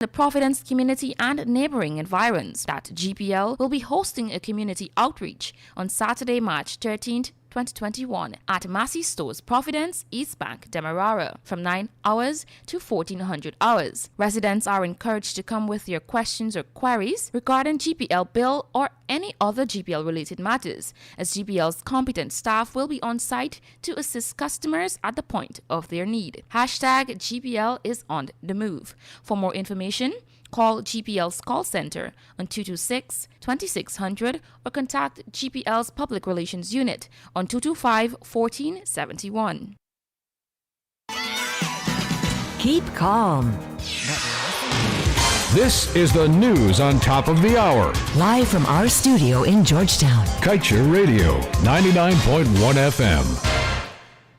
the Providence community and neighboring environs that GPL will be hosting a community outreach on Saturday, March 13th, 2021 at Massey Stores, Providence, East Bank, Demerara from 9 hours to 1400 hours. Residents are encouraged to come with your questions or queries regarding GPL bill or any other GPL related matters, as GPL's competent staff will be on site to assist customers at the point of their need. Hashtag GPL is on the move. For more information, call GPL's call center on 226-2600 or contact GPL's Public Relations Unit on 225-1471. Keep calm. This is the news on top of the hour. Live from our studio in Georgetown. Kaieteur Radio, 99.1 FM.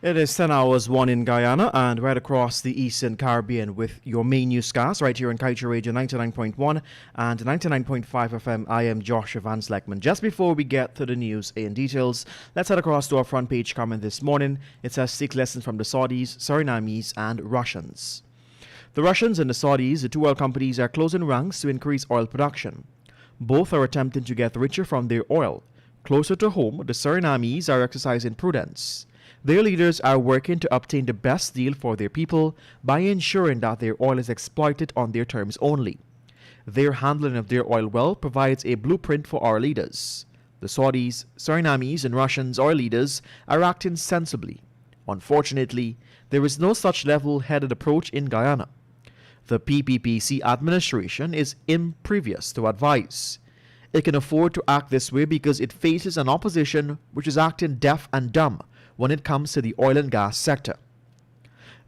It is 10 hours, 1 in Guyana and right across the Eastern Caribbean with your main newscast right here on Kaieteur Radio 99.1 and 99.5 FM. I am Joshua Van Sleckman. Just before we get to the news in details, let's head across to our front page comment this morning. It says 6 lessons from the Saudis, Surinamis and Russians. The Russians and the Saudis, the two oil companies, are closing ranks to increase oil production. Both are attempting to get richer from their oil. Closer to home, the Surinamis are exercising prudence. Their leaders are working to obtain the best deal for their people by ensuring that their oil is exploited on their terms only. Their handling of their oil well provides a blueprint for our leaders. The Saudis, Surinamis, and Russians oil leaders are acting sensibly. Unfortunately, there is no such level-headed approach in Guyana. The PPPC administration is impervious to advice. It can afford to act this way because it faces an opposition which is acting deaf and dumb when it comes to the oil and gas sector.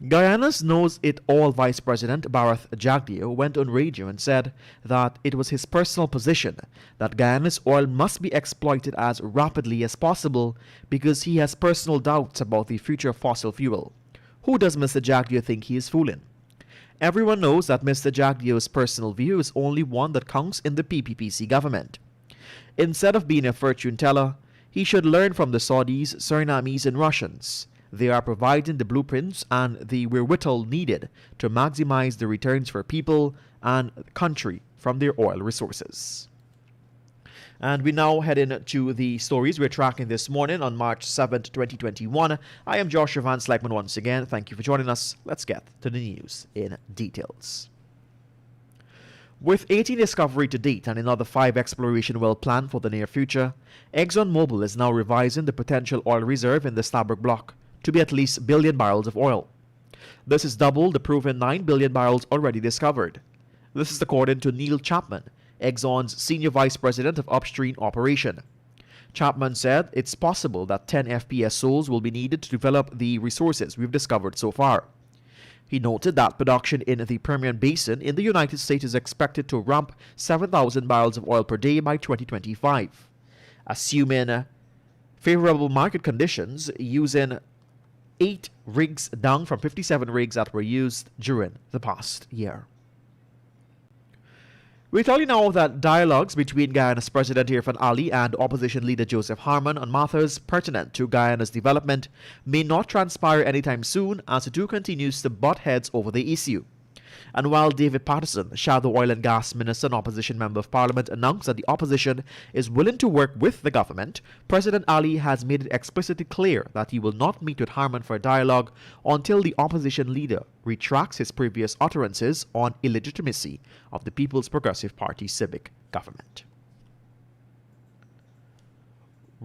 Guyana's knows-it-all Vice President Barath Jagdeo went on radio and said that it was his personal position that Guyana's oil must be exploited as rapidly as possible because he has personal doubts about the future of fossil fuel. Who does Mr. Jagdeo think he is fooling? Everyone knows that Mr. Jagdeo's personal view is only one that counts in the PPPC government. Instead of being a fortune teller, he should learn from the Saudis, Surinamis, and Russians. They are providing the blueprints and the wherewithal needed to maximize the returns for people and country from their oil resources. And we now head into the stories we're tracking this morning on March 7th, 2021. I am Joshua Van Sleckman once again. Thank you for joining us. Let's get to the news in details. With 18 discovery to date and another 5 exploration well planned for the near future, ExxonMobil is now revising the potential oil reserve in the Stabroek Block to be at least 1 billion barrels of oil. This is double the proven 9 billion barrels already discovered. This is according to Neil Chapman, Exxon's Senior Vice President of Upstream Operation. Chapman said it's possible that 10 FPSOs will be needed to develop the resources we've discovered so far. He noted that production in the Permian Basin in the United States is expected to ramp 7,000 barrels of oil per day by 2025, assuming favorable market conditions, using 8 rigs down from 57 rigs that were used during the past year. We tell you now that dialogues between Guyana's President Irfaan Ali and opposition leader Joseph Harman on matters pertinent to Guyana's development may not transpire anytime soon as the two continues to butt heads over the issue. And while David Patterson, Shadow Oil and Gas Minister and Opposition Member of Parliament, announced that the opposition is willing to work with the government, President Ali has made it explicitly clear that he will not meet with Harman for a dialogue until the opposition leader retracts his previous utterances on illegitimacy of the People's Progressive Party civic government.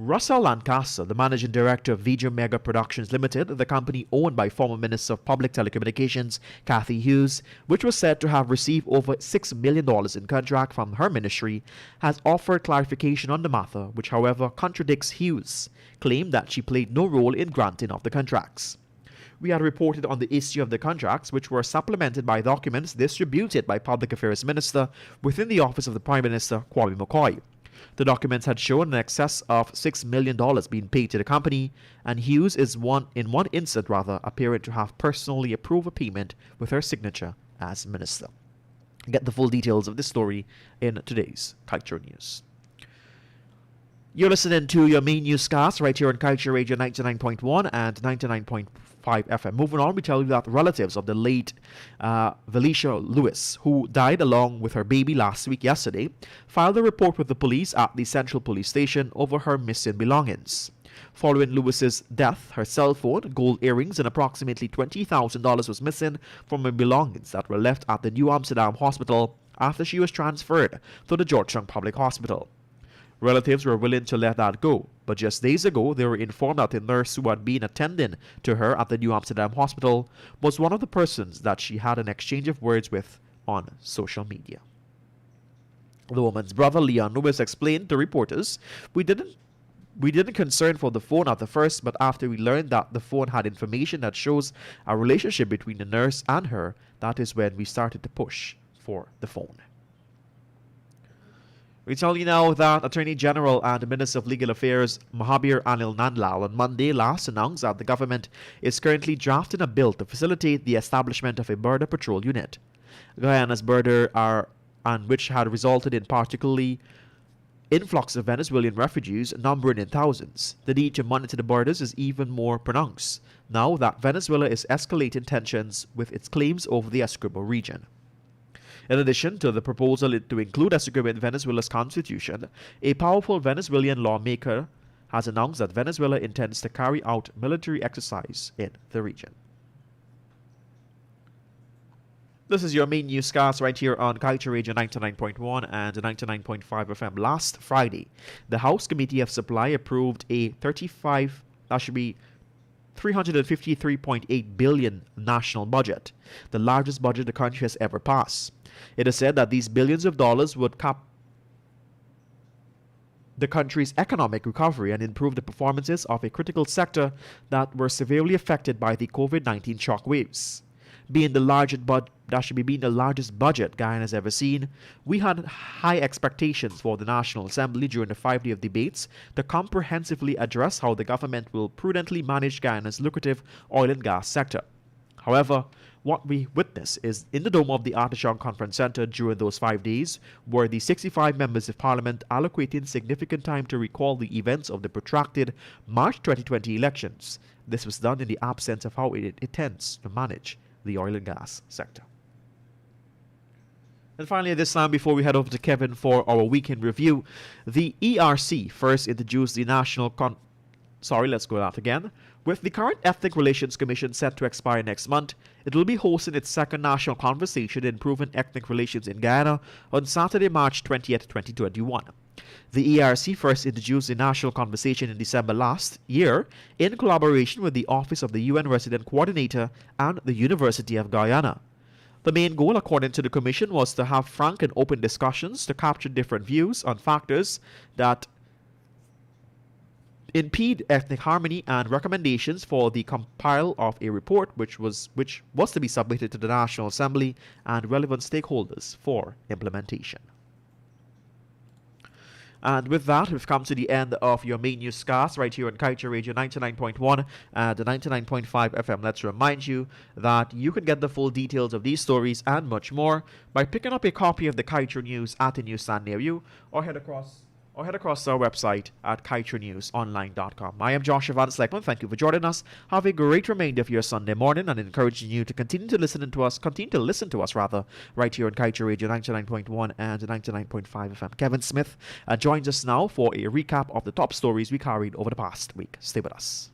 Russell Lancaster, the managing director of Video Mega Productions Limited, the company owned by former Minister of Public Telecommunications Cathy Hughes, which was said to have received over $6 million in contract from her ministry, has offered clarification on the matter, which however contradicts Hughes' claim that she played no role in granting of the contracts. We had reported on the issue of the contracts, which were supplemented by documents distributed by Public Affairs Minister within the office of the Prime Minister, Kwame McCoy. The documents had shown an excess of $6 million being paid to the company, and Hughes is in one instance appearing to have personally approved a payment with her signature as minister. Get the full details of this story in today's Kaieteur News. You're listening to your main newscast right here on Kaieteur Radio 99.1 and 99.5 FM. Moving on, we tell you that relatives of the late Valicia Lewis, who died along with her baby yesterday, filed a report with the police at the Central Police Station over her missing belongings. Following Lewis's death, her cell phone, gold earrings, and approximately $20,000 was missing from her belongings that were left at the New Amsterdam Hospital after she was transferred to the Georgetown Public Hospital. Relatives were willing to let that go, but just days ago they were informed that the nurse who had been attending to her at the New Amsterdam Hospital was one of the persons that she had an exchange of words with on social media. The woman's brother, Leon Lewis, explained to reporters, We didn't concern for the phone at the first, but after we learned that the phone had information that shows a relationship between the nurse and her, that is when we started to push for the phone. We tell you now that Attorney General and Minister of Legal Affairs Mahabir Anil Nandlal on Monday last announced that the government is currently drafting a bill to facilitate the establishment of a border patrol unit. Guyana's border which had resulted in particularly influx of Venezuelan refugees numbering in thousands. The need to monitor the borders is even more pronounced now that Venezuela is escalating tensions with its claims over the Essequibo region. In addition to the proposal to include Essequibo in Venezuela's constitution, a powerful Venezuelan lawmaker has announced that Venezuela intends to carry out military exercise in the region. This is your main newscast right here on Kaieteur Radio 99.1 and 99.5 FM. Last Friday, the House Committee of Supply approved a 353.8 billion national budget, the largest budget the country has ever passed. It is said that these billions of dollars would cap the country's economic recovery and improve the performances of a critical sector that were severely affected by the COVID-19 shockwaves. Being the largest budget Guyana has ever seen, we had high expectations for the National Assembly during the 5 days of debates to comprehensively address how the government will prudently manage Guyana's lucrative oil and gas sector. However, what we witnessed is in the dome of the Artichoke Conference Center during those 5 days were the 65 members of Parliament allocating significant time to recall the events of the protracted March 2020 elections. This was done in the absence of how it intends to manage the oil and gas sector. And finally, at this time, before we head over to Kevin for our weekend review, the ERC first introduced the With the current Ethnic Relations Commission set to expire next month, it will be hosting its second national conversation in improving ethnic relations in Guyana on Saturday, March 20th, 2021. The ERC first introduced the national conversation in December last year in collaboration with the Office of the UN Resident Coordinator and the University of Guyana. The main goal, according to the Commission, was to have frank and open discussions to capture different views on factors that impede ethnic harmony and recommendations for the compile of a report which was to be submitted to the National Assembly and relevant stakeholders for implementation. And with that, we've come to the end of your main newscast right here on Kaieteur Radio 99.1 and 99.5 FM. Let's remind you that you can get the full details of these stories and much more by picking up a copy of the Kaieteur News at a newsstand near you, or head across our website at kaieteurnewsonline.com. I am Joshua Van Sleckman. Thank you for joining us. Have a great remainder of your Sunday morning, and encouraging you to continue to listen to us right here on Kaieteur Radio 99.1 and 99.5 FM. Kevin Smith joins us now for a recap of the top stories we carried over the past week. Stay with us.